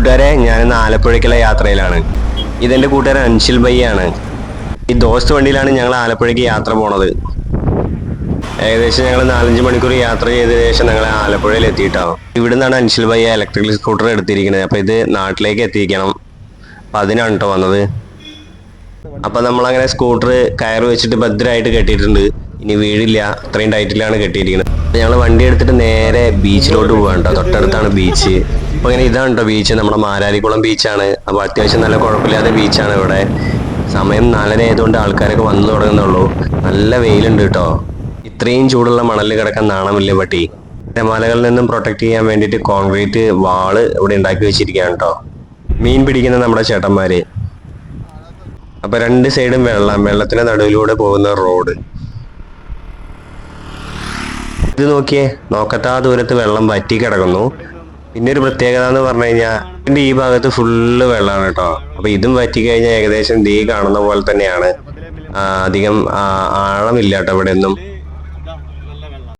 കൂട്ടുകാരെ, ഞാനിന്ന് ആലപ്പുഴയ്ക്കുള്ള യാത്രയിലാണ്. ഇതെന്റെ കൂട്ടുകാരൻ അൻഷിൽ ബയ്യാണ്. ഈ ദോസ്ത് വണ്ടിയിലാണ് ഞങ്ങൾ ആലപ്പുഴയ്ക്ക് യാത്ര പോണത്. ഏകദേശം ഞങ്ങൾ 4-5 മണിക്കൂർ യാത്ര ചെയ്ത ശേഷം ഞങ്ങൾ ആലപ്പുഴയിൽ എത്തിയിട്ടാവും. ഇവിടുന്നാണ് അൻഷിൽ ബയ്യ ഇലക്ട്രിക്കൽ സ്കൂട്ടർ എടുത്തിരിക്കുന്നത്. അപ്പൊ ഇത് നാട്ടിലേക്ക് എത്തിക്കണം. അപ്പൊ അതിനാണ് കേട്ടോ വന്നത്. അപ്പൊ നമ്മളങ്ങനെ സ്കൂട്ടർ കയറ് വെച്ചിട്ട് ഭദ്രമായിട്ട് കെട്ടിയിട്ടുണ്ട്. ഇനി വീഴില്ല, അത്രയും ടൈറ്റിലാണ് കെട്ടിയിരിക്കുന്നത്. അപ്പൊ ഞങ്ങൾ വണ്ടി എടുത്തിട്ട് നേരെ ബീച്ചിലോട്ട് പോകാൻ കേട്ടോ. തൊട്ടടുത്താണ് ബീച്ച്. അപ്പൊ ഇങ്ങനെ ഇതാണ് കേട്ടോ ബീച്ച്. നമ്മുടെ മാരാരിക്കുളം ബീച്ചാണ്. അപ്പൊ അത്യാവശ്യം നല്ല കുഴപ്പമില്ലാത്ത ബീച്ചാണ് ഇവിടെ. സമയം 4:30 ആയതുകൊണ്ട് ആൾക്കാരൊക്കെ വന്നു തുടങ്ങുന്നുള്ളൂ. നല്ല വെയിലുണ്ട് കേട്ടോ. ഇത്രയും ചൂടുള്ള മണലിൽ കിടക്കാൻ നാണമില്ല പട്ടി. തിരമാലകളിൽ നിന്നും പ്രൊട്ടക്ട് ചെയ്യാൻ വേണ്ടിയിട്ട് കോൺക്രീറ്റ് വാള് ഇവിടെ ഉണ്ടാക്കി വെച്ചിരിക്കുകയാണ് കേട്ടോ. മീൻ പിടിക്കുന്ന നമ്മുടെ ചേട്ടന്മാര്. അപ്പൊ രണ്ട് സൈഡും വെള്ളത്തിന്റെ നടുവിലൂടെ പോകുന്ന റോഡ്. ഇത് നോക്കിയേ, നോക്കത്താ ദൂരത്ത് വെള്ളം വറ്റി കിടക്കുന്നു. പിന്നെ ഒരു പ്രത്യേകത എന്ന് പറഞ്ഞു കഴിഞ്ഞാൽ ഇതിന്റെ ഈ ഭാഗത്ത് ഫുള്ള് വെള്ളമാണ് കേട്ടോ. അപ്പൊ ഇതും വറ്റി കഴിഞ്ഞാൽ ഏകദേശം കാണുന്ന പോലെ തന്നെയാണ്. അധികം ആഴമില്ല കേട്ടോ ഇവിടെ ഒന്നും.